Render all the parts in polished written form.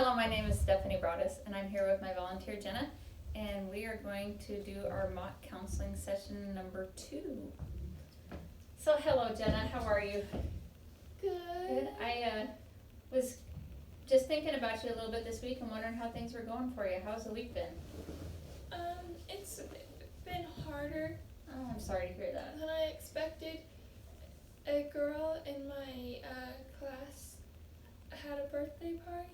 Hello, my name is Stephanie Broaddus, and I'm here with my volunteer Jenna, and we are going to do our mock counseling session number 2. So, hello, Jenna. How are you? Good. I was just thinking about you a little bit this week and wondering how things were going for you. How's the week been? It's been harder Oh, I'm sorry to hear that. than I expected. A girl in my class had a birthday party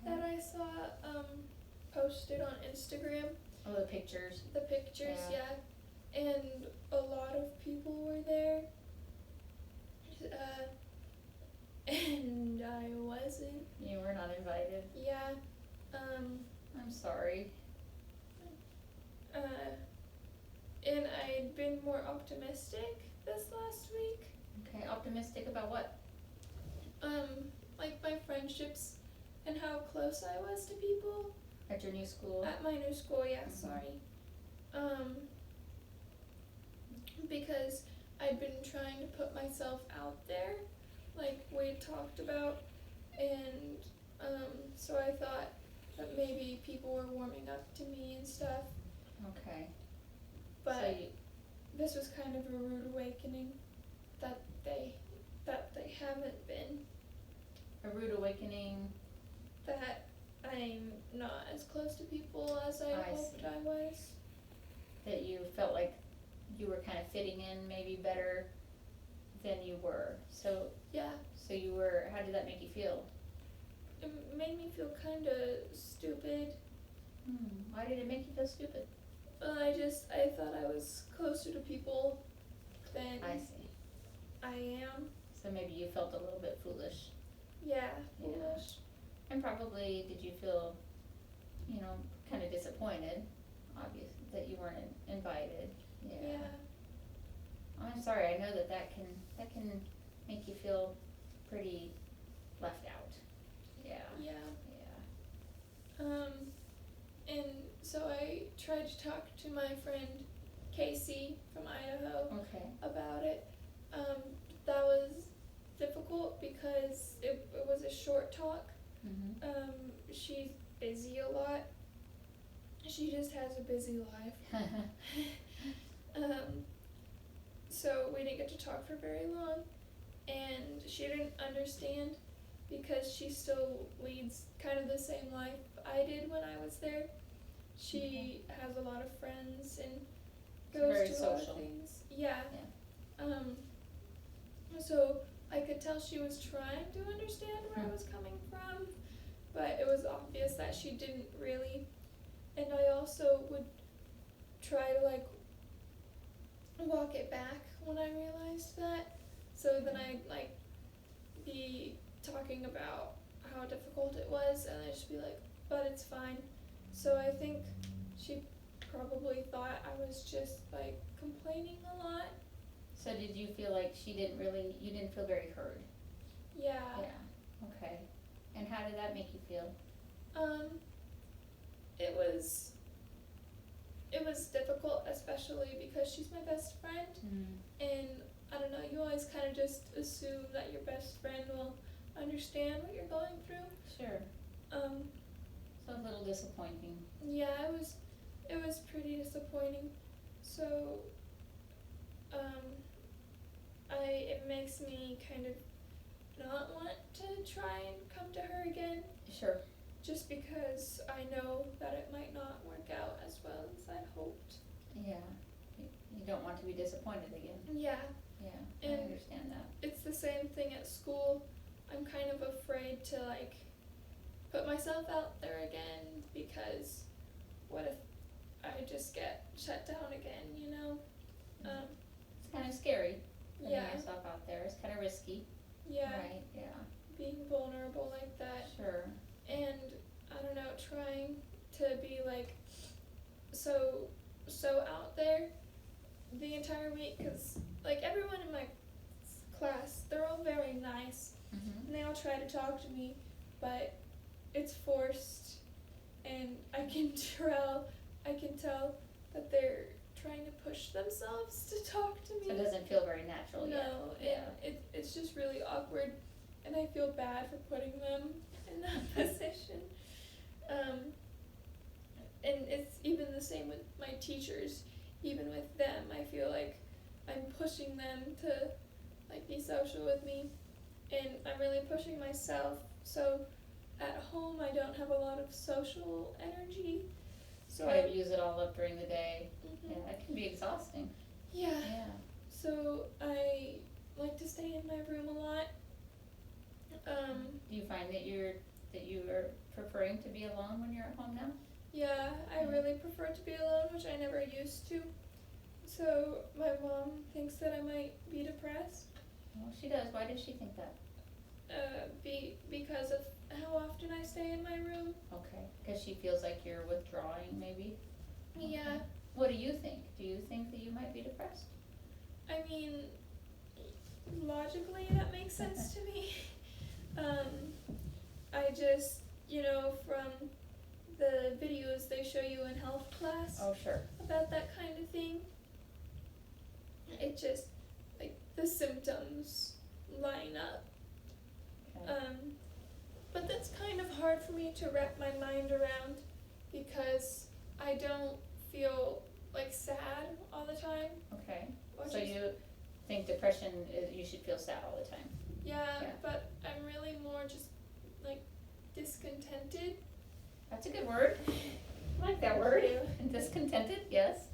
that I saw posted on Instagram. Oh, the pictures. The pictures, Yeah. yeah. And a lot of people were there. And I wasn't. You were not invited. Yeah. I'm sorry. And I'd been more optimistic this last week. Okay, optimistic about what? Like my friendships and how close I was to people At your new school? at my new school, yeah, Mhm. sorry. Because I'd been trying to put myself out there, like we had talked about, and so I thought that maybe people were warming up to me and stuff, Okay. but So you, this was kind of a rude awakening that they haven't been, a rude awakening. that I'm not as close to people as I hoped see. I was. That you felt like you were kind of fitting in maybe better than you were. So Yeah, you were, how did that make you feel? it made me feel kind of stupid. Why did it make you feel stupid? I thought I was closer to people than I see. I am. So maybe you felt a little bit foolish. Yeah, Yeah. foolish. And probably did you feel, kind of disappointed, obvious, that you weren't invited. Yeah. I'm sorry, I know that can make you feel pretty left out. Yeah. Yeah. Yeah. And so I tried to talk to my friend Casey from Idaho Okay. about it. That was difficult because it was a short talk. Mhm. She's busy a lot. She just has a busy life. So we didn't get to talk for very long, and she didn't understand because she still leads kind of the same life I did when I was there. She has a lot of friends and goes Very to a lot social. of things. Yeah. So I could tell she was trying to understand where I was coming from, but it was obvious that she didn't really. And I also would try to walk it back when I realized that. So then I'd be talking about how difficult it was, and I'd just be like, but it's fine. So I think she probably thought I was just complaining a lot. So did you feel like you didn't feel very heard? Yeah. Yeah. Okay. And how did that make you feel? It was difficult, especially because she's my best friend, and I don't know, you always kind of just assume that your best friend will understand what you're going through. Sure. So a little disappointing. Yeah, it was pretty disappointing. So, it makes me kind of not want to try and come to her again, Sure. just because I know that it might not work out as well as I hoped. Yeah. You don't want to be disappointed again. Yeah, Yeah, And- I understand that. it's the same thing at school. I'm kind of afraid to put myself out there again, because what if I just get shut down again, you know? It's kind of scary putting Yeah, yourself out there. It's kind of risky. yeah, Right, yeah. being vulnerable like that. Sure. And I don't know, trying to be so out there the entire week, because everyone in my class, they're all very nice, Mm-hmm. and they all try to talk to me, but it's forced, and I can tell that they're trying to push themselves to talk to me. So it doesn't feel very natural yet. No, Yeah. it's just really awkward, and I feel bad for putting them in that position. the same with my teachers. Even with them, I feel like I'm pushing them to like be social with me, and I'm really pushing myself. So at home, I don't have a lot of social energy. So Kind of use it all up during the day. Mhm. Yeah, it can be exhausting. Yeah. Yeah. So I like to stay in my room a lot. Do you find that you are preferring to be alone when you're at home now? Yeah, I really prefer to be alone, which I never used to. So my mom thinks that I might be depressed. Well, she does. Why does she think that? Because of how often I stay in my room. Okay, because she feels like you're withdrawing, maybe? Yeah. Okay. What do you think? Do you think that you might be depressed? I mean, logically that makes sense to me. I just, from the videos they show you in health class Oh, sure. about that kind of thing, it just, like, the symptoms line up. Okay. But that's kind of hard for me to wrap my mind around because I don't feel like sad all the time. Okay. Or So just- you think depression is, you should feel sad all the time? Yeah, Yeah. but I'm really more just like discontented. That's a good word. I like that word. Discontented, yes.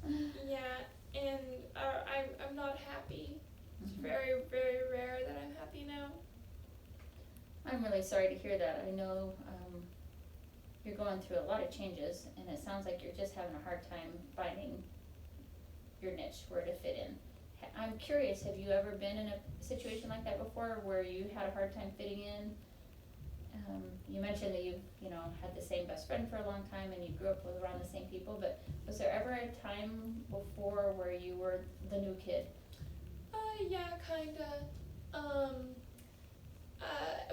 Yeah, and I'm not happy. It's Mhm. very, very rare that I'm happy now. I'm really sorry to hear that. I know you're going through a lot of changes, and it sounds like you're just having a hard time finding your niche, where to fit in. I'm curious, have you ever been in a situation like that before, where you had a hard time fitting in? You mentioned that you had the same best friend for a long time, and you grew up with around the same people, but was there ever a time before where you were the new kid? Yeah, kinda.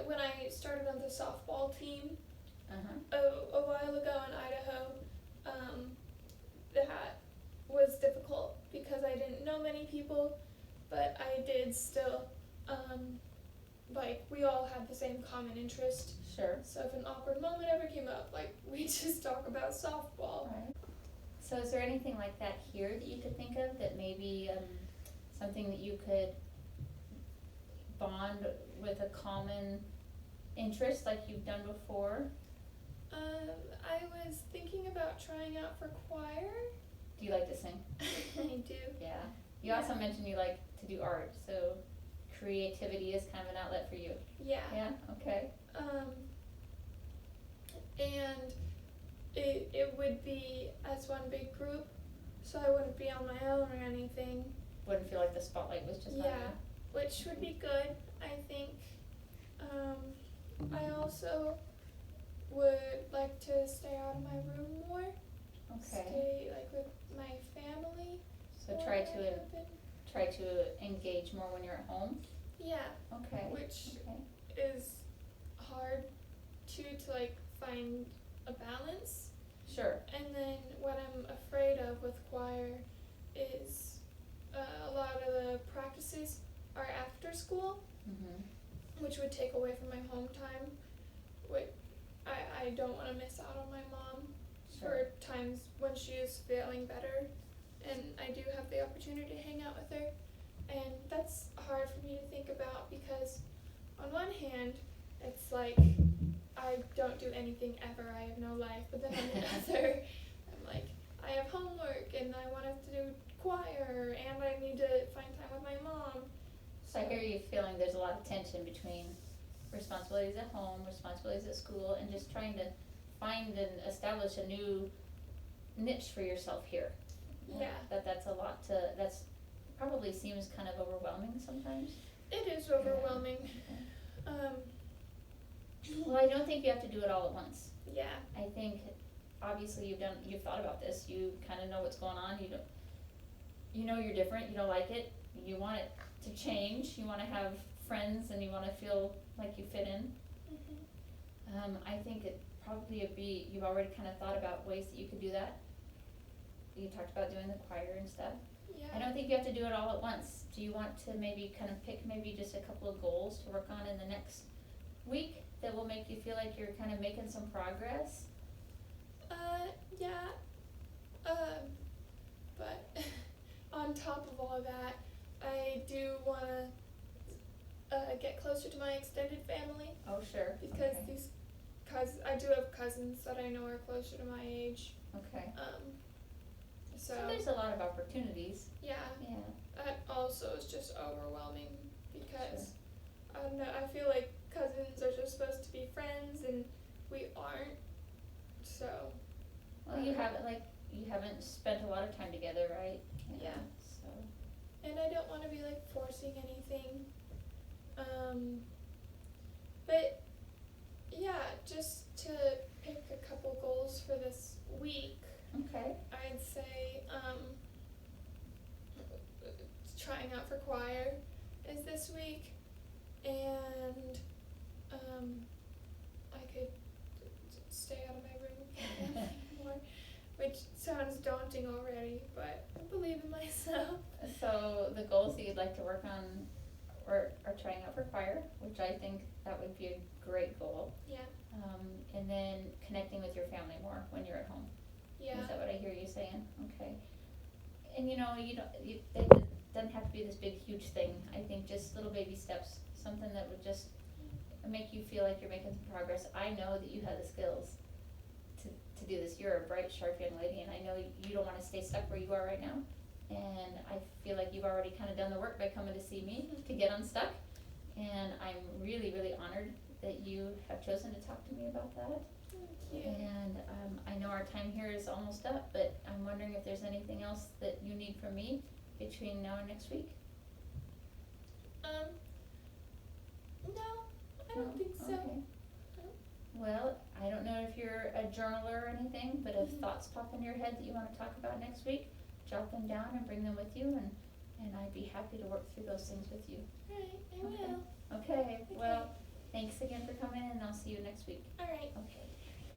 When I started on the softball team a while ago in Idaho, that was difficult because I didn't know many people, but I did still, we all had the same common interest. Sure. So if an awkward moment ever came up, we just talk about softball. Right. So is there anything like that here that you could think of, that maybe something that you could bond with a common interest like you've done before? I was thinking about trying out for choir. Do you like to sing? I do. Yeah. You also mentioned you like to do art, so creativity is kind of an outlet for you. Yeah. Yeah, okay. And it would be as one big group, so I wouldn't be on my own or anything. Wouldn't feel like the spotlight was just on you. Yeah, which would be good, I think. I also would like to stay out of my room more. Okay. Stay with my family. So more try than to I have been. try to engage more when you're at home. Yeah, Okay. which Okay. is hard to find a balance. Sure. And then what I'm afraid of with choir is a lot of the practices are after school, Mhm. which would take away from my home time, which I don't want to miss out on my mom Sure. for times when she is feeling better, and I do have the opportunity to hang out with her, and that's hard for me to think about because on one hand it's like I don't do anything ever, I have no life, but then on the other I'm like, I have homework and I want to do choir and I need to find time with my mom. So I hear you feeling there's a lot of tension between responsibilities at home, responsibilities at school, and just trying to find and establish a new niche for yourself here. Yeah. That's a lot that's probably seems kind of overwhelming sometimes. It is overwhelming. Well, I don't think you have to do it all at once. Yeah. I think obviously you've thought about this, you kinda know what's going on, you know you're different, you don't like it, you want it to change, you wanna have friends and you wanna feel like you fit in. Mhm. I think it probably would be, you've already kinda thought about ways that you could do that. You talked about doing the choir and stuff. Yeah. I don't think you have to do it all at once. Do you want to maybe kind of pick maybe just a couple of goals to work on in the next week that will make you feel like you're kind of making some progress? Yeah. But on top of all of that, I do wanna get closer to my extended family Oh, sure. because Okay. I do have cousins that I know are closer to my age. Okay. So So there's a lot of opportunities. yeah, Yeah. that also is just overwhelming because I don't know. I feel like cousins are just supposed to be friends and we aren't. So Well, you haven't spent a lot of time together, right? Yeah. So, and I don't want to be like forcing anything. But yeah, just to pick a couple goals for this week, okay. I'd say trying out for choir is this week, and I could stay out of my room more, which sounds daunting already, but I believe in myself. So the goals that you'd like to work on are trying out for choir, which I think that would be a great goal. Yeah. And then connecting with your family more when you're at home. Yeah. Is that what I hear you saying? Okay. And it doesn't have to be this big, huge thing. I think just little baby steps, something that would just make you feel like you're making some progress. I know that you have the skills to do this. You're a bright, sharp young lady, and I know you don't want to stay stuck where you are right now. And I feel like you've already kind of done the work by coming to see me to get unstuck. And I'm really, really honored that you have chosen to talk to me about that. Thank you. And I know our time here is almost up, but I'm wondering if there's anything else that you need from me between now and next week? No, I don't think so. Okay. Well, I don't know if you're a journaler or anything, but if thoughts pop into your head that you want to talk about next week, jot them down and bring them with you, and I'd be happy to work through those things with you. Alright, I Okay. will. Okay, well, thanks again for coming, and I'll see you next week. Alright. Okay.